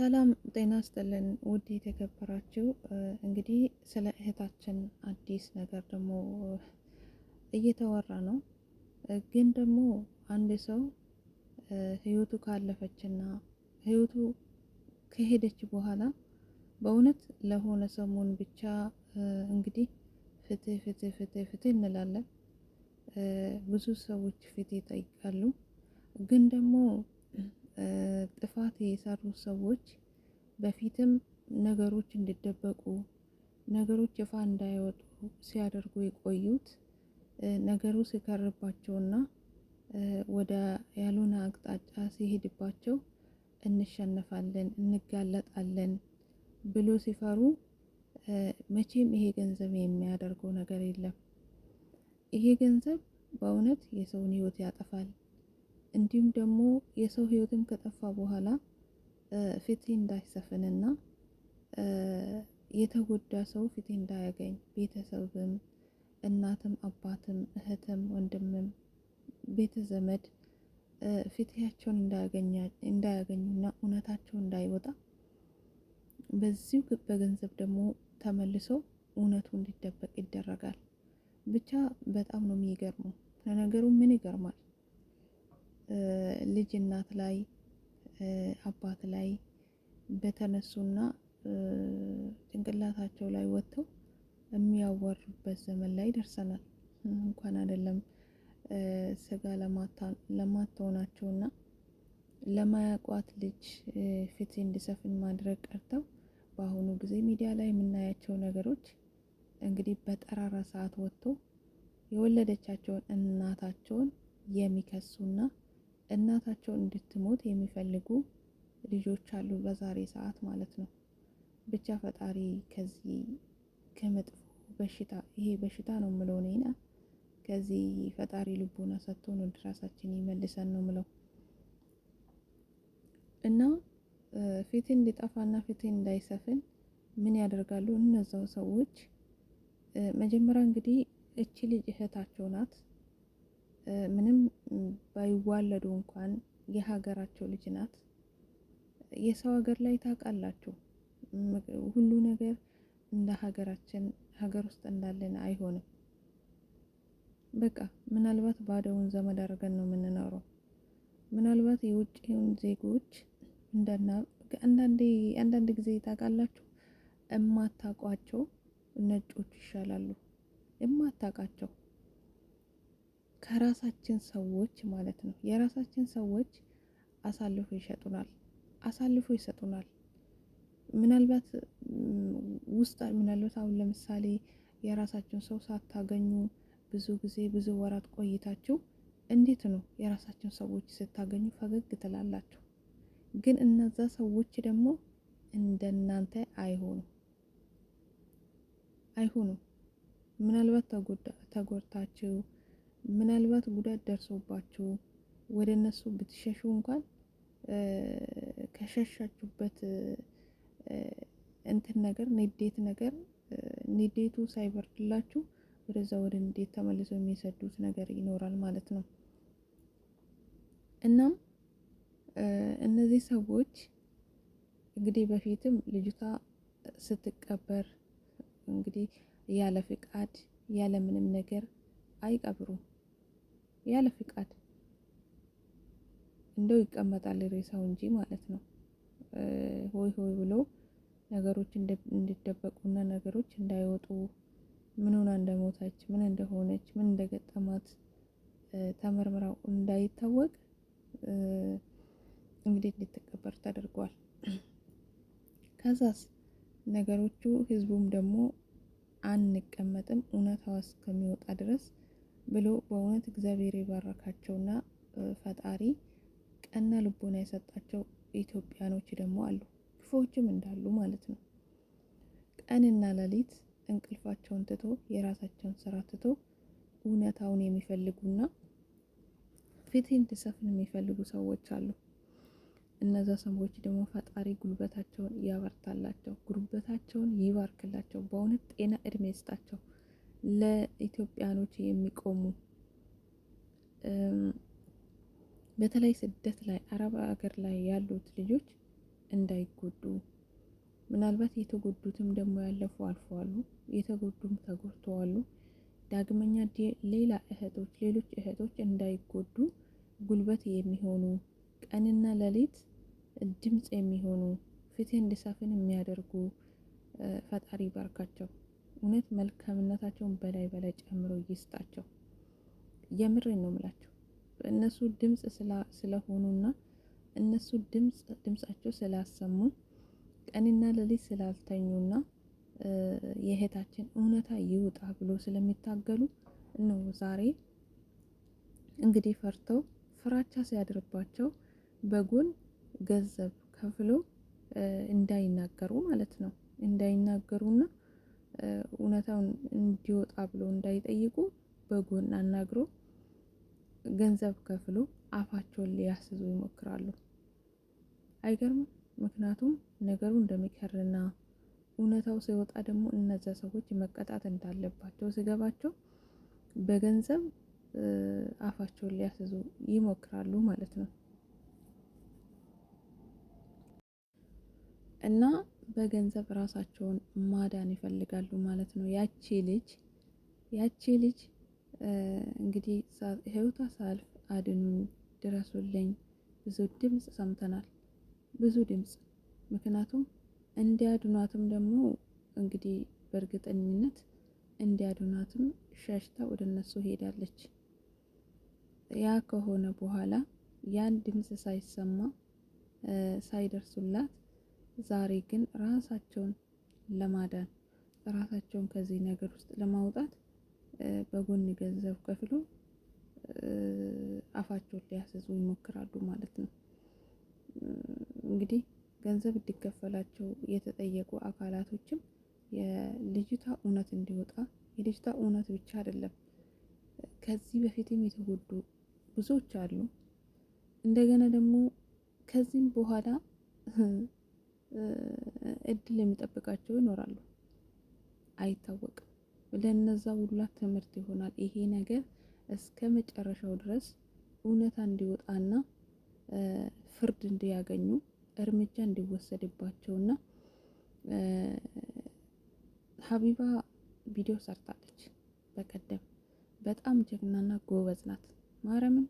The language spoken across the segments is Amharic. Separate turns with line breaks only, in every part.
ሰላም ጤና ይስጥልን ውድ የተከበራችሁ እንግዲህ ስለ እህታችን አዲስ ነገር ደግሞ እየተወራ ነው። ግን ደግሞ አንድ ሰው ህይወቱ ካለፈችና ህይወቱ ከሄደች በኋላ በእውነት ለሆነ ሰሞን ብቻ እንግዲህ ፍትህ ፍትህ ፍትህ ፍትህ እንላለን። ብዙ ሰዎች ፍትህ ይጠይቃሉ። ግን ደግሞ ጥፋት የሰሩ ሰዎች በፊትም ነገሮች እንዲደበቁ ነገሮች ይፋ እንዳይወጡ ሲያደርጉ የቆዩት ነገሩ ሲከርባቸውና ወደ ያልሆነ አቅጣጫ ሲሄድባቸው እንሸነፋለን፣ እንጋለጣለን ብሎ ሲፈሩ መቼም ይሄ ገንዘብ የሚያደርገው ነገር የለም። ይሄ ገንዘብ በእውነት የሰውን ህይወት ያጠፋል። እንዲሁም ደግሞ የሰው ህይወትም ከጠፋ በኋላ ፍትህ እንዳይሰፍንና የተጎዳ ሰው ፍትህ እንዳያገኝ ቤተሰብም፣ እናትም፣ አባትም፣ እህትም፣ ወንድምም ቤተ ዘመድ ፍትሃቸውን እንዳያገኙና እውነታቸው እንዳይወጣ በዚሁ በገንዘብ ደግሞ ተመልሶ እውነቱ እንዲደበቅ ይደረጋል። ብቻ በጣም ነው የሚገርመው። ለነገሩ ምን ይገርማል? ልጅ እናት ላይ አባት ላይ በተነሱና ጭንቅላታቸው ላይ ወጥተው የሚያዋሩበት ዘመን ላይ ደርሰናል። እንኳን አይደለም ስጋ ለማትሆናቸውና ለማያውቋት ልጅ ፍትህ እንዲሰፍን ማድረግ ቀርተው በአሁኑ ጊዜ ሚዲያ ላይ የምናያቸው ነገሮች እንግዲህ በጠራራ ሰዓት ወጥቶ የወለደቻቸውን እናታቸውን የሚከሱና እናታቸው እንድትሞት የሚፈልጉ ልጆች አሉ በዛሬ ሰዓት ማለት ነው። ብቻ ፈጣሪ ከዚህ ከመጥፎ በሽታ ይሄ በሽታ ነው የምለው እኔና ከዚህ ፈጣሪ ልቦና ሰጥቶን ወደ ራሳችን ይመልሰን ነው የምለው። እና ፍትህ እንዲጠፋና ፍትህ እንዳይሰፍን ምን ያደርጋሉ እነዛው ሰዎች? መጀመሪያ እንግዲህ እቺ ልጅ እህታቸው ናት። ምንም ባይዋለዱ እንኳን የሀገራቸው ልጅ ናት። የሰው ሀገር ላይ ታውቃላችሁ፣ ሁሉ ነገር እንደ ሀገራችን ሀገር ውስጥ እንዳለን አይሆንም። በቃ ምናልባት ባዶውን ዘመድ አድርገን ነው የምንኖረው። ምናልባት የውጭውን ዜጎች አንዳንድ ጊዜ ታውቃላችሁ እማታውቋቸው ነጮች ይሻላሉ። እማታውቃቸው ከራሳችን ሰዎች ማለት ነው። የራሳችን ሰዎች አሳልፎ ይሸጡናል፣ አሳልፎ ይሰጡናል። ምናልባት አሁን ለምሳሌ የራሳችሁን ሰው ሳታገኙ ብዙ ጊዜ ብዙ ወራት ቆይታችሁ እንዴት ነው የራሳችሁን ሰዎች ስታገኙ ፈገግ ትላላችሁ? ግን እነዛ ሰዎች ደግሞ እንደናንተ አይሆኑም። ምናልባት ተጎድታችሁ ምናልባት ጉዳት ደርሶባችሁ ወደ እነሱ ብትሸሹ እንኳን ከሸሻችሁበት እንትን ነገር ንዴቱ ሳይበርድላችሁ ወደዛ ወደ ንዴት ተመልሰው የሚሰዱት ነገር ይኖራል ማለት ነው። እናም እነዚህ ሰዎች እንግዲህ በፊትም ልጅቷ ስትቀበር እንግዲህ ያለ ፍቃድ ያለ ምንም ነገር አይቀብሩም። ያለ ፍቃድ እንደው ይቀመጣል ሬሳው እንጂ ማለት ነው። ሆይ ሆይ ብሎ ነገሮች እንዲደበቁና ነገሮች እንዳይወጡ ምን ሆና እንደሞተች ምን እንደሆነች ምን እንደገጠማት ተመርምራው እንዳይታወቅ እንግዲህ እንድትቀበር ተደርጓል። ከዛስ ነገሮቹ ህዝቡም ደግሞ አንቀመጥም እውነታው እስከሚወጣ ድረስ ብሎ በእውነት እግዚአብሔር የባረካቸውና ፈጣሪ ቀና ልቦና የሰጣቸው ኢትዮጵያኖች ደግሞ አሉ፣ ክፉዎችም እንዳሉ ማለት ነው። ቀንና ሌሊት እንቅልፋቸውን ትቶ የራሳቸውን ስራ ትቶ እውነታውን የሚፈልጉና ፍትህ እንዲሰፍን የሚፈልጉ ሰዎች አሉ። እነዛ ሰዎች ደግሞ ፈጣሪ ጉልበታቸውን ያበርታላቸው፣ ጉልበታቸውን ይባርክላቸው፣ በእውነት ጤና እድሜ ይስጣቸው። ለኢትዮጵያኖች የሚቆሙ በተለይ ስደት ላይ አረብ ሀገር ላይ ያሉት ልጆች እንዳይጎዱ፣ ምናልባት የተጎዱትም ደግሞ ያለፉ አልፈዋሉ፣ የተጎዱም ተጎድተዋሉ። ዳግመኛ ሌሎች እህቶች እንዳይጎዱ ጉልበት የሚሆኑ ቀንና ሌሊት ድምፅ የሚሆኑ ፍትህ እንዲሰፍን የሚያደርጉ ፈጣሪ ባርካቸው። እውነት መልካምነታቸውን በላይ በላይ ጨምሮ ይስጣቸው። የምሬን ነው የምላቸው። እነሱ ድምፅ ስለሆኑና እነሱ ድምፃቸው ስላሰሙ ቀንና ሌሊት ስላልተኙና የእህታችን እውነታ ይውጣ ብሎ ስለሚታገሉ ነው ዛሬ እንግዲህ ፈርተው ፍራቻ ሲያድርባቸው በጎን ገንዘብ ከፍሎ እንዳይናገሩ ማለት ነው። እንዳይናገሩና እውነታውን እንዲወጣ ብሎ እንዳይጠይቁ በጎን አናግሮ ገንዘብ ከፍሎ አፋቸውን ሊያስዙ ይሞክራሉ። አይገርምም? ምክንያቱም ነገሩ እንደሚከርና እውነታው ሲወጣ ደግሞ እነዛ ሰዎች መቀጣት እንዳለባቸው ሲገባቸው በገንዘብ አፋቸውን ሊያስዙ ይሞክራሉ ማለት ነው። እና በገንዘብ ራሳቸውን ማዳን ይፈልጋሉ ማለት ነው። ያቺ ልጅ እንግዲህ ህይወቷ ሳልፍ አድኑኝ፣ ድረሱልኝ ብዙ ድምፅ ሰምተናል፣ ብዙ ድምፅ። ምክንያቱም እንዲያድኗትም ደግሞ እንግዲህ በእርግጠኝነት እንዲያድኗትም ሸሽታ ወደ እነሱ ሄዳለች። ያ ከሆነ በኋላ ያን ድምፅ ሳይሰማ ሳይደርሱላት ዛሬ ግን ራሳቸውን ለማዳን ራሳቸውን ከዚህ ነገር ውስጥ ለማውጣት በጎን ገንዘብ ከፍሎ አፋቸውን ሊያስዙ ይሞክራሉ ማለት ነው። እንግዲህ ገንዘብ እንዲከፈላቸው የተጠየቁ አካላቶችም የልጅቷ እውነት እንዲወጣ፣ የልጅቷ እውነት ብቻ አይደለም ከዚህ በፊትም የተጎዱ ብዙዎች አሉ። እንደገና ደግሞ ከዚህም በኋላ እድል የሚጠብቃቸው ይኖራሉ፣ አይታወቅም። ለነዛ ሁላ ትምህርት ይሆናል ይሄ ነገር እስከ መጨረሻው ድረስ እውነታ እንዲወጣና ፍርድ እንዲያገኙ እርምጃ እንዲወሰድባቸውና ሀቢባ ቪዲዮ ሰርታለች በቀደም። በጣም ጀግናና ጎበዝ ናት። ማርያምን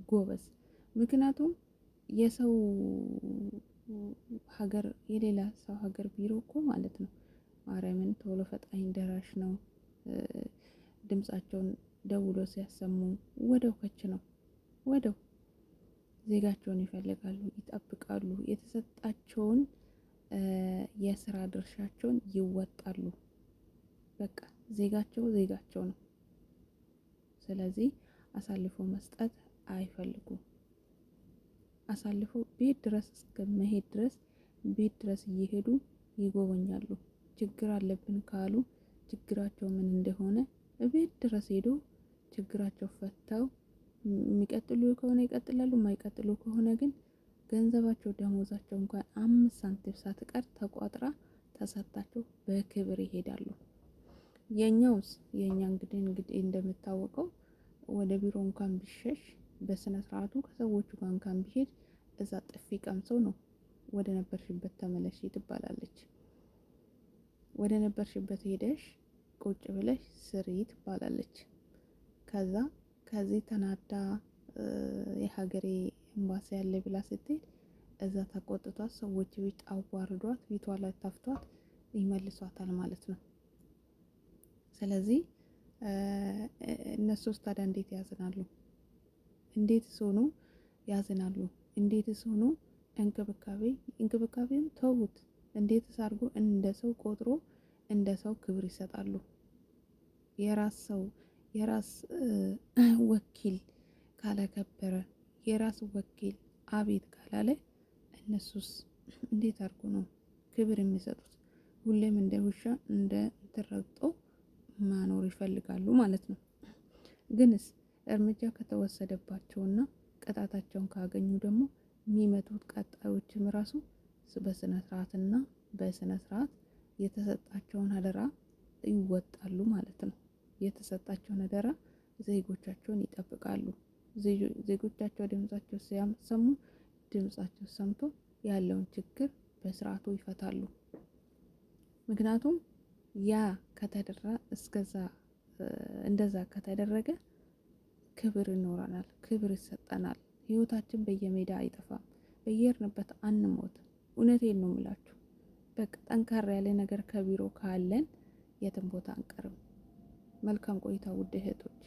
ጎበዝ። ምክንያቱም የሰው ሀገር የሌላ ሰው ሀገር ቢሮ እኮ ማለት ነው ማርያምን ቶሎ ፈጣኝ ደራሽ ነው። ድምጻቸውን ደውሎ ሲያሰሙ ወደው ከች ነው ወደው ዜጋቸውን ይፈልጋሉ፣ ይጠብቃሉ፣ የተሰጣቸውን የስራ ድርሻቸውን ይወጣሉ። በቃ ዜጋቸው ነው። ስለዚህ አሳልፎ መስጠት አይፈልጉም። አሳልፎ ቤት ድረስ እስከ መሄድ ድረስ ቤት ድረስ እየሄዱ ይጎበኛሉ። ችግር አለብን ካሉ ችግራቸው ምን እንደሆነ ቤት ድረስ ሄዶ ችግራቸው ፈተው የሚቀጥሉ ከሆነ ይቀጥላሉ፣ የማይቀጥሉ ከሆነ ግን ገንዘባቸው ደሞዛቸው እንኳን 5 ሳንቲም ሳትቀር ተቋጥራ ተሰጣቸው በክብር ይሄዳሉ። የኛ እንግዲህ እንደምታወቀው ወደ ቢሮ እንኳን ቢሸሽ በስነ ስርዓቱ ከሰዎቹ ጋር እንኳን ቢሄድ እዛ ጥፊ ቀምሰው ነው ወደ ነበርሽበት ተመለሽ ትባላለች። ወደ ነበርሽበት ሄደሽ ቁጭ ብለሽ ስሪ ትባላለች። ከዚህ ተናዳ የሀገሬ ኤምባሲ ያለ ብላ ስትሄድ እዛ ተቆጥቷት ሰዎች ፊት አዋርዷት ፊቷ ላይ ተፍቷት ይመልሷታል ማለት ነው። ስለዚህ እነሱስ ታዲያ እንዴት ያዝናሉ? እንዴትስ ሆኖ ያዝናሉ? እንዴትስ ሆኖ እንክብካቤን ተውት። እንዴትስ አድርጎ እንደ ሰው ቆጥሮ እንደ ሰው ክብር ይሰጣሉ? የራስ ወኪል ካላከበረ፣ የራስ ወኪል አቤት ካላለ እነሱስ እንዴት አድርጎ ነው ክብር የሚሰጡት? ሁሌም እንደ ውሻ እንደ ተረግጦ ማኖር ይፈልጋሉ ማለት ነው። ግንስ እርምጃ ከተወሰደባቸውና ቅጣታቸውን ካገኙ ደግሞ የሚመጡት ቀጣዮችም ራሱ በስነ ስርዓትና በስነ ስርዓት የተሰጣቸውን አደራ ይወጣሉ ማለት ነው። የተሰጣቸውን አደራ ዜጎቻቸውን ይጠብቃሉ። ዜጎቻቸው ድምጻቸው ሲያሰሙ ድምጻቸው ሰምቶ ያለውን ችግር በስርዓቱ ይፈታሉ። ምክንያቱም ያ እንደዛ ከተደረገ ክብር ይኖረናል፣ ክብር ይሰጠናል። ህይወታችን በየሜዳ አይጠፋም፣ በየርንበት አንሞትም። እውነቴን ነው የምላችሁ። በቃ ጠንካራ ያለ ነገር ከቢሮ ካለን የትም ቦታ አንቀርም። መልካም ቆይታ ውድ እህቶች።